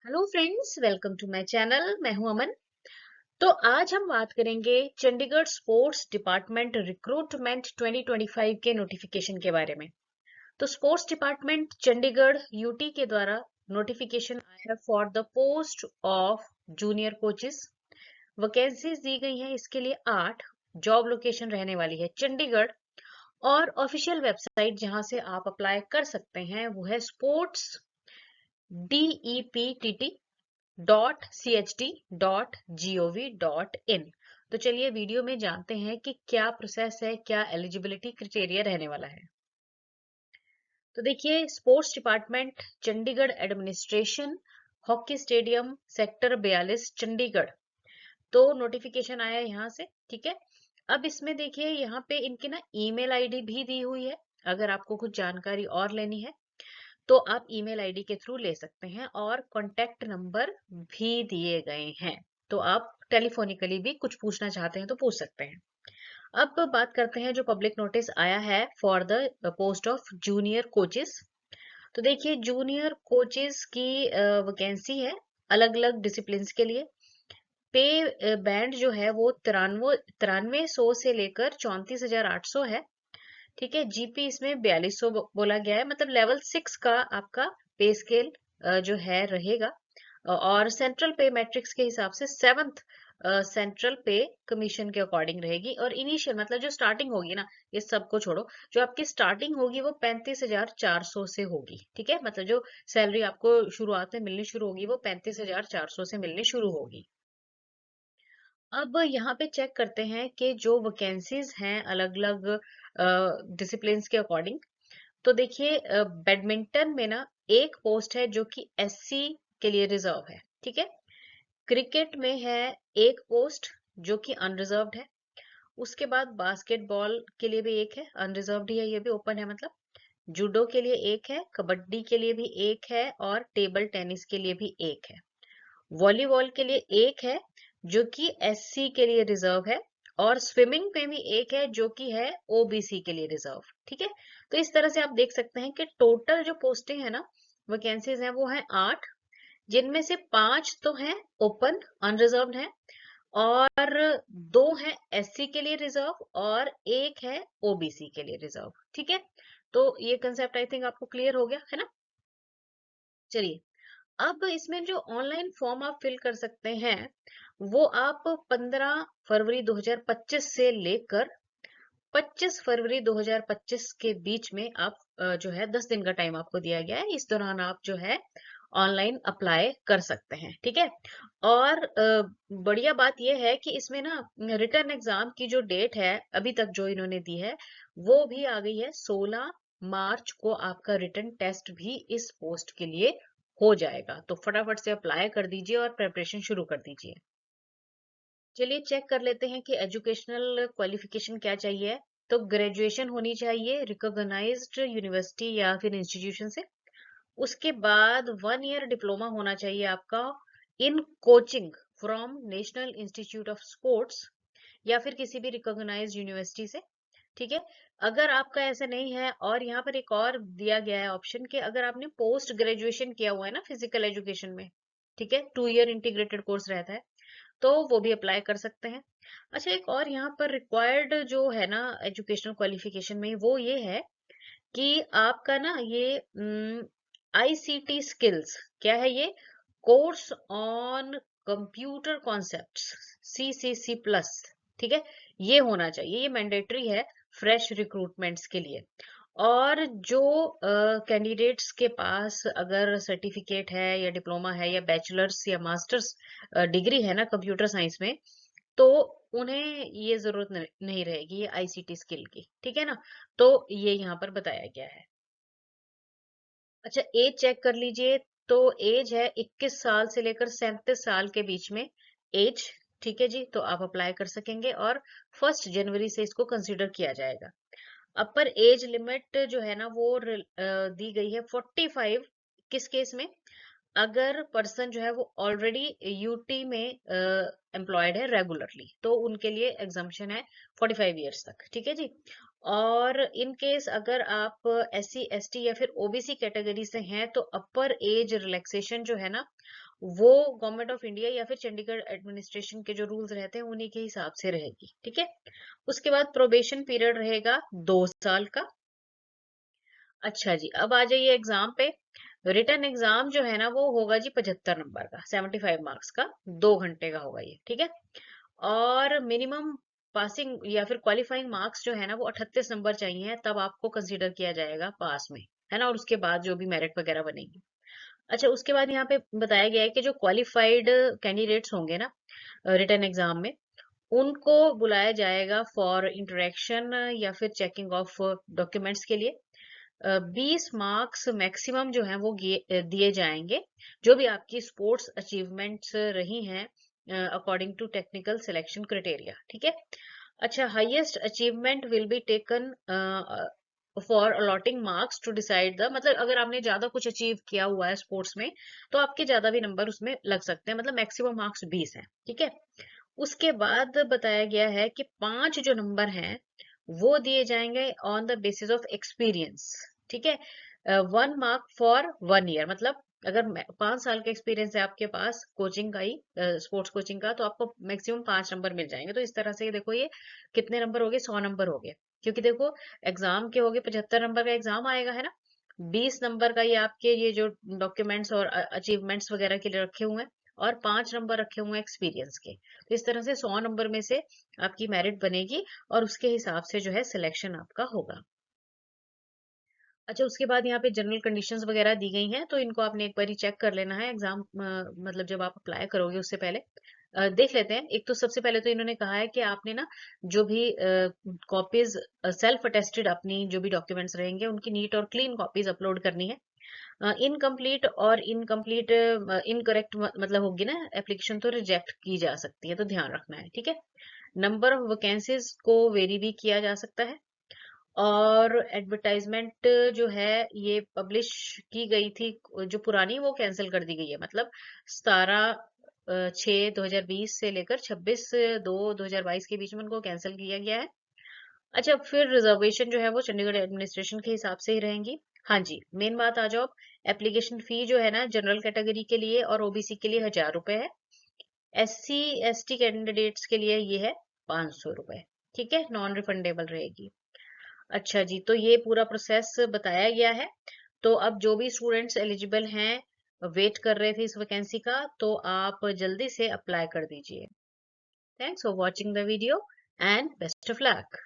Hello friends, welcome to my channel. मैं हूं अमन। तो आज हम बात करेंगे चंडीगढ़ स्पोर्ट्स डिपार्टमेंट रिक्रूटमेंट 2025 के नोटिफिकेशन के बारे में। तो स्पोर्ट्स डिपार्टमेंट चंडीगढ़ यूटी के द्वारा नोटिफिकेशन आया है for the post of junior coaches. Vacancies दी गई हैं इसके लिए 8। जॉब लोकेशन रहने वाली है चंडीगढ़। और ऑफिशियल वेबसाइट जहां से आप अप्लाई कर सकते हैं वो है sports dept.chd.gov.in। तो चलिए वीडियो में जानते हैं कि क्या प्रोसेस है, क्या एलिजिबिलिटी क्राइटेरिया रहने वाला है। तो देखिए, sports department Chandigarh administration, hockey stadium, sector 42 Chandigarh. तो नोटिफिकेशन आया यहाँ से, ठीक है। अब इसमें देखिए, यहाँ पे इनकी ना ईमेल आईडी भी दी हुई है। अगर आपको कुछ जानकारी और लेनी है तो आप ईमेल आईडी के थ्रू ले सकते हैं, और कॉन्टेक्ट नंबर भी दिए गए हैं। तो आप टेलीफोनिकली भी कुछ पूछना चाहते हैं तो पूछ सकते हैं। अब बात करते हैं जो पब्लिक नोटिस आया है for the post of junior coaches. तो देखिए, जूनियर कोचेस की वैकेंसी है अलग अलग डिसिप्लिन के लिए। पे बैंड जो है वो 9300 से लेकर 34,800 है, ठीक है। जीपी इसमें 4200 बोला गया है, मतलब लेवल 6 का आपका पे स्केल जो है रहेगा। और सेंट्रल पे मैट्रिक्स के हिसाब से 7th सेंट्रल पे कमीशन के अकॉर्डिंग रहेगी। और इनिशियल मतलब जो स्टार्टिंग होगी ना, ये सबको छोड़ो, जो आपकी स्टार्टिंग होगी वो 35,400 से होगी, ठीक है। मतलब जो सैलरी आपको शुरुआत में मिलनी शुरू होगी वो 35,400 से मिलनी शुरू होगी। अब यहाँ पे चेक करते हैं कि जो वैकेंसीज हैं अलग अलग डिसिप्लिन के अकॉर्डिंग। तो देखिए, बैडमिंटन में ना एक पोस्ट है जो कि एससी के लिए रिजर्व है, ठीक है। क्रिकेट में है एक पोस्ट जो कि अनरिजर्व्ड है। उसके बाद बास्केटबॉल के लिए भी एक है, अनरिजर्व्ड ही है, ये भी ओपन है मतलब। जूडो के लिए एक है, कबड्डी के लिए भी एक है, और टेबल टेनिस के लिए भी एक है। वॉलीबॉल के लिए एक है जो कि एससी के लिए रिजर्व है। और स्विमिंग में भी एक है जो कि है ओबीसी के लिए रिजर्व, ठीक है। तो इस तरह से आप देख सकते हैं कि टोटल जो पोस्टिंग है ना, वैकेंसीज हैं वो है 8, जिनमें से 5 तो हैं ओपन अनरिजर्व्ड हैं, और 2 है एससी के लिए रिजर्व, और एक है ओबीसी के लिए रिजर्व, ठीक है। तो ये कंसेप्ट आई थिंक आपको क्लियर हो गया है ना। चलिए, अब इसमें जो ऑनलाइन फॉर्म आप फिल कर सकते हैं वो आप 15 फरवरी 2025 से लेकर 25 फरवरी 2025 के बीच में आप जो है 10 दिन का टाइम आपको दिया गया है। इस दौरान आप जो है ऑनलाइन अप्लाई कर सकते हैं, ठीक है। और बढ़िया बात यह है कि इसमें ना रिटर्न एग्जाम की जो डेट है अभी तक जो इन्होंने दी है वो भी आ गई है। 16 मार्च को आपका रिटर्न टेस्ट भी इस पोस्ट के लिए हो जाएगा। तो फटाफट से अप्लाई कर दीजिए और प्रिपरेशन शुरू कर दीजिए। चलिए चेक कर लेते हैं कि एजुकेशनल क्वालिफिकेशन क्या चाहिए। तो ग्रेजुएशन होनी चाहिए रिकॉग्नाइज्ड यूनिवर्सिटी या फिर इंस्टीट्यूशन से। उसके बाद 1 ईयर डिप्लोमा होना चाहिए आपका in coaching from national institute of sports या फिर किसी भी रिकॉग्नाइज्ड यूनिवर्सिटी से, ठीक है। अगर आपका ऐसा नहीं है, और यहाँ पर एक और दिया गया है ऑप्शन कि अगर आपने पोस्ट ग्रेजुएशन किया हुआ है ना फिजिकल एजुकेशन में, ठीक है, 2 ईयर इंटीग्रेटेड कोर्स रहता है, तो वो भी अप्लाई कर सकते हैं। अच्छा, एक और यहाँ पर रिक्वायर्ड जो है ना एजुकेशनल क्वालिफिकेशन में वो ये है कि आपका ना ये आईसीटी स्किल्स क्या है, ये course on computer concepts CCC plus, ठीक है, ये होना चाहिए। ये मैंडेटरी है फ्रेश रिक्रूटमेंट्स के लिए। और जो कैंडिडेट्स के पास अगर सर्टिफिकेट है या डिप्लोमा है या बैचलर्स या मास्टर्स डिग्री है ना कंप्यूटर साइंस में, तो उन्हें ये जरूरत नहीं रहेगी ये आईसीटी स्किल की, ठीक है ना। तो ये यहाँ पर बताया गया है। अच्छा, एज चेक कर लीजिए। तो एज है 21 साल से लेकर 37 साल के बीच में एज, ठीक है जी। तो आप अप्लाई कर सकेंगे और 1 जनवरी से इसको कंसिडर किया जाएगा। अपर एज लिमिट जो है ना वो दी गई है 45। किस केस में? अगर पर्सन जो है वो ऑलरेडी यूटी में एम्प्लॉयड है रेगुलरली, तो उनके लिए एग्जाम्पशन है 45 ईयर्स तक, ठीक है जी। और इन केस अगर आप SC ST या फिर OBC कैटेगरी से हैं तो अपर एज रिलैक्सेशन जो है ना वो गवर्नमेंट ऑफ इंडिया या फिर चंडीगढ़ एडमिनिस्ट्रेशन के जो रूल्स रहते हैं उन्हीं के हिसाब से रहेगी, ठीक है। उसके बाद प्रोबेशन पीरियड रहेगा 2 साल का। अच्छा जी, अब आ जाइए एग्जाम पे। रिटन एग्जाम जो है ना वो होगा जी 75 नंबर का, 75 मार्क्स का, 2 घंटे का होगा ये, ठीक है। और मिनिमम पासिंग या फिर क्वालिफाइंग मार्क्स जो है ना वो 38 नंबर चाहिए, तब आपको कंसीडर किया जाएगा पास में, है ना। और उसके बाद जो भी मेरिट वगैरह बनेगी। अच्छा, उसके बाद यहाँ पे बताया गया है कि जो क्वालिफाइड कैंडिडेट्स होंगे ना रिटन एग्जाम में, उनको बुलाया जाएगा फॉर इंटरेक्शन या फिर चेकिंग ऑफ डॉक्यूमेंट्स के लिए। 20 मार्क्स मैक्सिमम जो है वो दिए जाएंगे, जो भी आपकी स्पोर्ट्स अचीवमेंट्स रही हैं according to technical selection criteria, ठीक है। अच्छा, highest achievement will be taken for allotting marks to decide the, मतलब अगर आपने ज्यादा कुछ अचीव किया हुआ है स्पोर्ट्स में तो आपके ज्यादा भी नंबर उसमें लग सकते हैं, मतलब मैक्सिमम मार्क्स 20 हैं, ठीक है। उसके बाद बताया गया है कि 5 जो नंबर हैं वो दिए जाएंगे on the basis of experience, ठीक है। 1 मार्क फॉर 1 ईयर, मतलब अगर 5 साल का एक्सपीरियंस है आपके पास कोचिंग का ही, स्पोर्ट्स कोचिंग का, तो आपको मैक्सिमम 5 नंबर मिल जाएंगे। तो इस तरह से देखो ये कितने नंबर हो गए, 100 नंबर हो गए। क्योंकि देखो एग्जाम के हो गए, 75 नंबर का एग्जाम आएगा, है ना। 20 नंबर का ये आपके ये जो डॉक्यूमेंट्स और अचीवमेंट्स वगैरह के लिए रखे हुए हैं, और 5 नंबर रखे हुए हैं एक्सपीरियंस के। तो इस तरह से 100 नंबर में से आपकी मेरिट बनेगी और उसके हिसाब से जो है सिलेक्शन आपका होगा। अच्छा, उसके बाद यहाँ पे जनरल कंडीशंस वगैरह दी गई हैं, तो इनको आपने एक बार चेक कर लेना है एग्जाम, मतलब जब आप अप्लाई करोगे उससे पहले। देख लेते हैं। एक तो सबसे पहले तो इन्होंने कहा है कि आपने ना जो भी कॉपीज सेल्फ अटेस्टेड अपनी जो भी डॉक्यूमेंट्स रहेंगे उनकी नीट और क्लीन कॉपीज अपलोड करनी है। इनकम्प्लीट और इनकम्प्लीट इनकरेक्ट मतलब होगी ना एप्लीकेशन, तो रिजेक्ट की जा सकती है, तो ध्यान रखना है, ठीक है। नंबर ऑफ वैकेंसीज को वेरी भी किया जा सकता है। और एडवर्टाइजमेंट जो है ये पब्लिश की गई थी, जो पुरानी वो कैंसिल कर दी गई है, मतलब 17/6/2020 से लेकर 26/2/2022 के बीच में उनको कैंसिल किया गया है। अच्छा, फिर रिजर्वेशन जो है वो चंडीगढ़ एडमिनिस्ट्रेशन के हिसाब से ही रहेंगी। हाँ जी, मेन बात आ जाओ। एप्लीकेशन फी जो है ना जनरल कैटेगरी के लिए और OBC के लिए 1000 रुपए है। SC ST कैंडिडेट्स के लिए ये है 500 रुपए, ठीक है, नॉन रिफंडेबल रहेगी। अच्छा जी, तो ये पूरा प्रोसेस बताया गया है। तो अब जो भी स्टूडेंट्स एलिजिबल हैं, वेट कर रहे थे इस वैकेंसी का, तो आप जल्दी से अप्लाई कर दीजिए। Thanks for watching the video and best of luck.